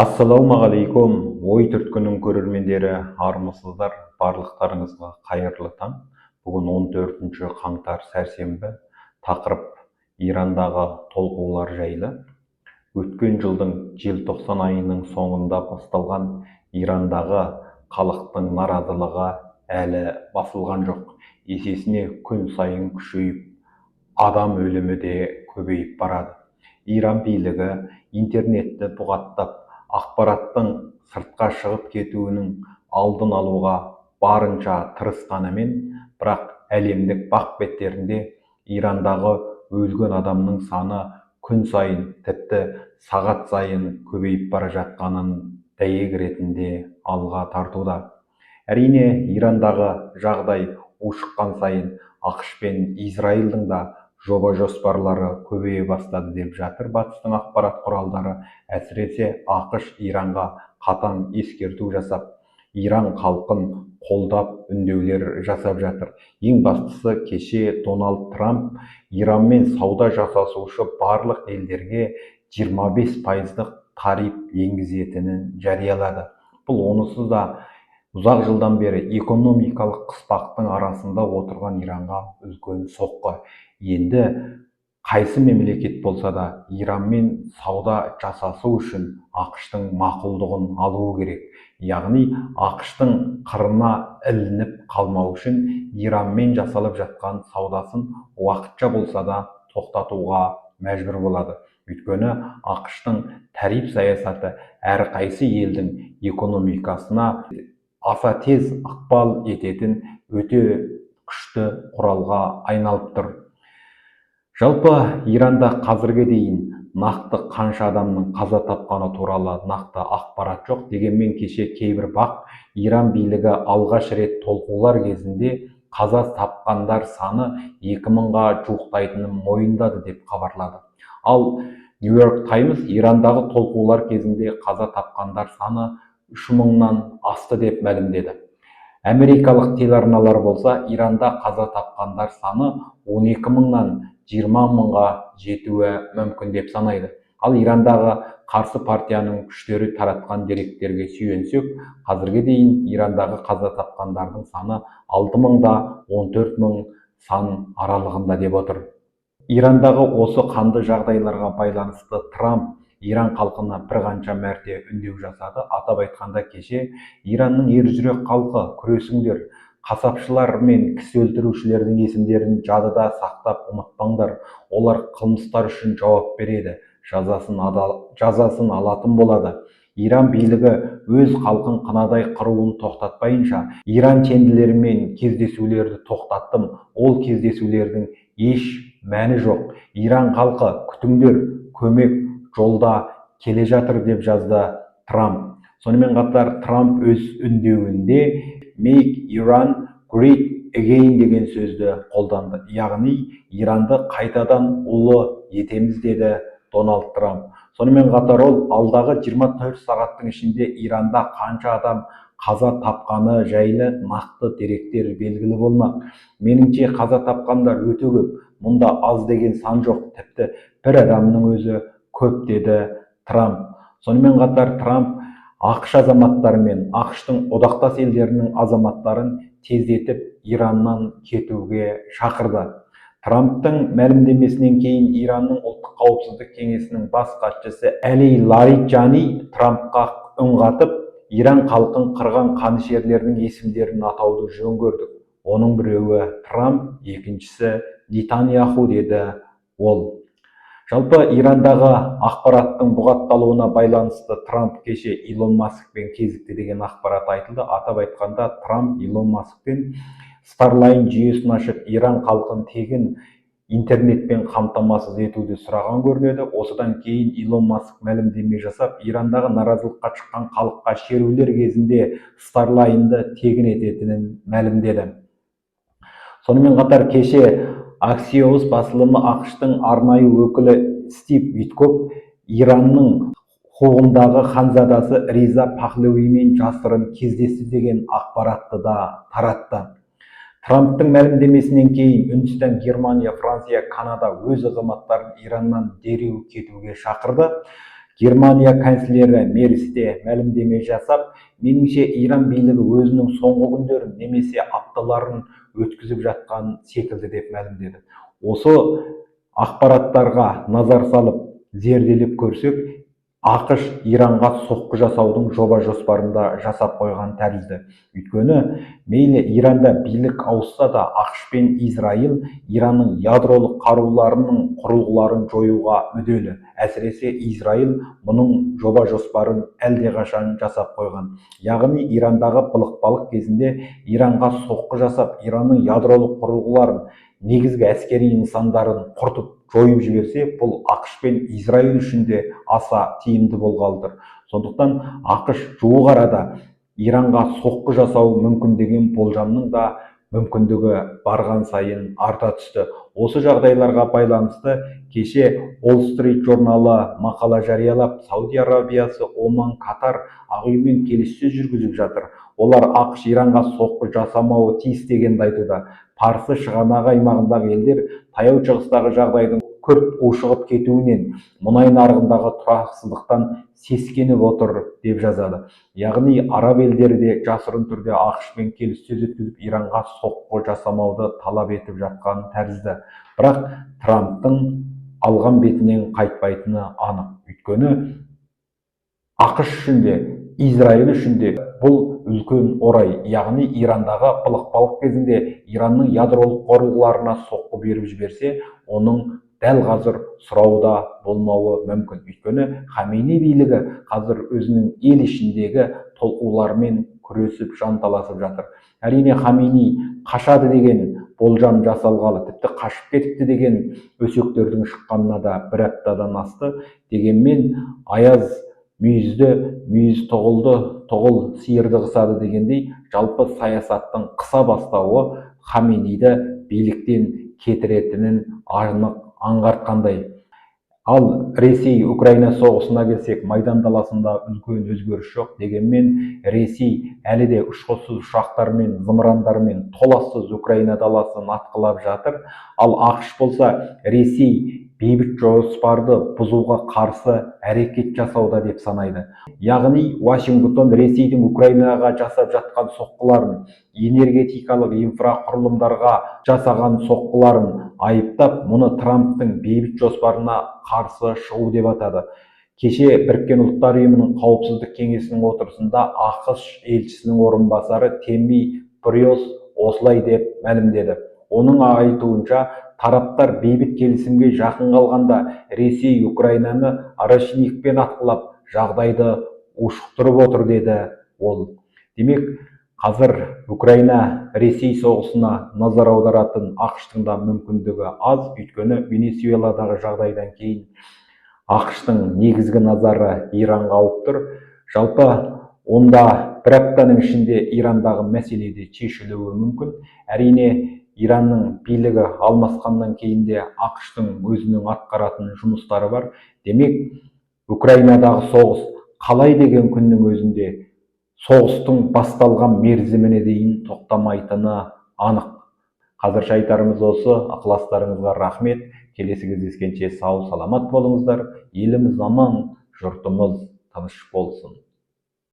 Ассалаумағалейкум, ой түрткінің көрермендері, армысыздар, барлықтарыңызға қайырлы таң. Бүгін 14 қаңтар сәрсенбі, тақырып Ирандағы толқулар жайлы. Өткен жылдың желтоқсан айының соңында басталған Ирандағы халықтың наразылығы әлі басылған жоқ. Есесіне күн сайын күшейіп, адам өлімі де көбейіп барады. Иран билігі интернетті бұғаттап, ақпараттың сыртқа шығып кетуінің алдын алуға барынша тырысқанымен, бірақ әлемдік бақ беттерінде Ирандағы өлген адамның саны күн сайын, тіпті сағат сайын көбейіп бара жатқанын дәйек ретінде алға тартуда. Әрине, Ирандағы жағдай ушыққан сайын ақш пен Израильдің да жоба жоспарлары көбейе бастады деп жатыр батыстың ақпарат құралдары. Әсіресе ақш Иранға қатаң ескерту жасап, Иран халқын қолдап үндеулер жасап жатыр. Ең бастысы, кеше Дональд Трамп Иранмен сауда жасасушы барлық елдерге 25% тариф енгізетінін жариялады. Бұл онысы да ұзақ жылдан бері экономикалық қыспақтың арасында отырған Иранға үлкен соққы. Енді қайсы мемлекет болса да Иранмен сауда жасасу үшін ақштың мақұлдығын алуы керек. Яғни ақштың қырына ілініп қалмау үшін Иранмен жасалып жатқан саудасын уақытша болса да тоқтатуға мәжбүр болады. Өйткені ақштың тариф саясаты әрқайсы елдің экономикасына аса тез ықпал ететін өте күшті құралға айналып тұр. Жалпы Иранда қазірге дейін нақты қанша адамның қаза тапқаны туралы нақты ақпарат жоқ. Дегенмен кеше кейбір бақ Иран билігі алғаш рет толқулар кезінде қаза тапқандар саны 2000-ға жуықтайтынын мойындады деп хабарлады. Ал New York Times Ирандағы толқулар кезінде қаза тапқандар саны 3000-нан асты деп мәлімдеді. Америкалық телеарналар болса, Иранда қаза тапқандар саны 12.000-нан 20.000-ға жетуі мүмкін деп санайды. Ал Ирандағы қарсы партияның күштері таратқан деректерге сүйенсек, қазірге дейін Ирандағы қаза тапқандардың саны 6000-да 14000 сан аралығында деп отыр. Ирандағы осы қанды жағдайларға байланысты Трамп Иран халқына бірқанша мәрте үндеу жасады. Атап айтқанда кеше Иранның ержүрек халқы, күресіңдер, қасапшылар мен кісі өлтірушілердің есімдерін жадыда сақтап ұмытпаңдар. Олар қылмыстар үшін жауап береді, жазасын алатын болады. Иран билігі өз халқын қынадай қыруын тоқтатпайынша, Иран ченділерімен кездесулерді тоқтаттым. Ол кездесулердің еш мәні жоқ. Иран халқы, күтіңдер, көмек жолда келе жатыр деп жазды Трамп. Сонымен қатар Трамп өз үндеуінде Make Iran Great Again деген сөзді қолданды. Яғни Иранды қайтадан ұлы етеміз деді Дональд Трамп. Сонымен қатар ол алдағы 24 сағаттың ішінде Иранда қанша адам қаза тапқаны жайлы нақты деректер белгілі болмақ. Меніңше қаза тапқандар өте көп. Мұнда аз деген сан жоқ, тіпті бір адамның өзі көп деді Трамп. Сонымен қатар Трамп ақш азаматтары мен ақштың одақтас елдерінің азаматтарын тездетіп Ираннан кетуге шақырды. Трамптың мәлімдемесінен кейін Иранның ұлттық қауіпсіздік кеңесінің бас хатшысы Әли Лариджани Трампқа үн қатып, Иран халқын қырған қанішерлердің есімдерін атауды жөн көрдік. Оның біреуі Трамп, екіншісі Нетаньяху деді ол. Жалпы Ирандағы ақпараттың бұғатталуына байланысты Трамп кеше Илон Маскпен кезікті деген ақпарат айтылды. Атап айтқанда Трамп Илон Маскпен Starline жүйесін ашып, Иран халқын тегін интернетпен қамтамасыз етуді сұраған көрінеді. Осыдан кейін Илон Маск мәлімдеме жасап, Ирандағы наразылыққа шыққан халыққа шерулер кезінде Starline'ды тегін ететінін мәлімдеді. Сонымен қатар кеше Axios басылымы ақштың арнайы өкілі Стив Виткоп Иранның қуғындағы ханзадасы Риза Пахлевимен жасырын кездесті деген ақпаратты да таратты. Трамптың мәлімдемесінен кейін Үндістан, Германия, Франция, Канада өз азаматтарын Ираннан дереу кетуге шақырды. Германия канцлері Мерц те мәлімдеме жасап, меніңше Иран билігі өзінің соңғы күндерін немесе апталарын өткізіп жатқан секілді деп мәлімдеді. Осы ақпараттарға назар салып зерделеп көрсек, ақш Иранға соққы жасаудың жоба жоспарында жасап қойған тәрізді. Өйткені мейлі Иранда билік ауысса да, ақш пен Израиль Иранның ядролық қаруларының құрылғыларын жоюға мүдделі. Әсіресе Израиль мұның жоба жоспарын әлдеқашан жасап қойған. Яғни Ирандағы былық-балық кезінде Иранға соққы жасап, Иранның ядролық құрылғыларын, негізгі әскери нысандарын құртып жойып жіберсе, бұл ақш пен Израиль үшін де аса тиімді болғалы тұр. Сондықтан ақш жуық арада Иранға соққы жасау мүмкін деген болжамның да мүмкіндігі барған сайын арта түсті. Осы жағдайларға байланысты кеше Wall Street журналы мақала жариялап, Сауд Арабиясы, Оман, Катар Ақ үймен келіссөз жүргізіп жатыр. Олар ақш Иранға соққы жасамауы тиіс дегенді айтуда. Парсы шығанағы аймағындағы елдер таяу шығыстағы жағдайдың күрт ушығып кетуінен, мұнай нарығындағы тұрақсыздықтан сескеніп отыр деп жазады. Яғни араб елдері де жасырын түрде ақшпен келіссөз өткізіп, Иранға соққы жасамауды талап етіп жатқан тәрізді. Бірақ Трамптың алған бетінен қайтпайтыны анық. Өйткені ақш үшін де, Израиль үшін де бұл үлкен орай. Яғни Ирандағы былық-балық кезінде Иранның ядролық құрылғыларына соққы беріп жіберсе, оның дәл қазір сұрауда болмауы мүмкін. Өйткені Хаминей билігі қазір өзінің ел ішіндегі толқулармен күресіп жанталасып жатыр. Әрине Хаминей қашады деген болжам жасалғалы, тіпті қашып кетіпті деген өсектердің шыққанына да бір аптадан асты. Дегенмен аяз мүйізді, мүйіз тұғылды, тұғыл сиырды қысады дегендей, жалпы саясаттың қыса бастауы Хаминейді биліктен кетіретінін анық аңғартқандай. Ал Ресей Украина соғысына келсек, Майдан даласында үлкен өзгеріс жоқ. Дегенмен Ресей әлі де ұшқышсыз ұшақтармен, зымырандармен толассыз Украина даласын атқылап жатыр. Ал ақш болса, Ресей бейбіт жоспарды бұзуға қарсы әрекет жасауда деп санайды. Яғни Вашингтон Ресейдің Украинаға жасап жатқан соққыларын, энергетикалық инфрақұрылымдарға жасаған соққыларын айыптап, мұны Трамптың бейбіт жоспарына қарсы шығу деп атады. Кеше Біріккен ұлттар ұйымының қауіпсіздік кеңесінің отырысында ақш елшісінің орынбасары Тэмми Прайс осылай деп мәлімдеді. Оның айтуынша, тараптар бейбіт келісімге жақын қалғанда Ресей Украинаны арашеникпен атқылап, жағдайды ушықтырып отыр деді ол. Демек, қазір Украина Ресей соғысына назар аударатын ақштың да мүмкіндігі аз. Өйткені Венесуэладағы жағдайдан кейін ақштың негізгі назары Иранға ауып тұр. Жалпы онда бір аптаның ішінде Ирандағы мәселе де шешілуі мүмкін. Әрине Иранның билігі алмасқаннан кейін де ақштың өзінің атқаратын жұмыстары бар. Демек, Украинадағы соғыс қалай деген күннің өзінде соғыстың басталған мерзіміне дейін тоқтамайтыны анық. Қазірше айтарымыз осы. Ықыластарыңызға рахмет. Келесі кездескенше сау саламат болыңыздар. Еліміз аман, жұртымыз тыныш болсын.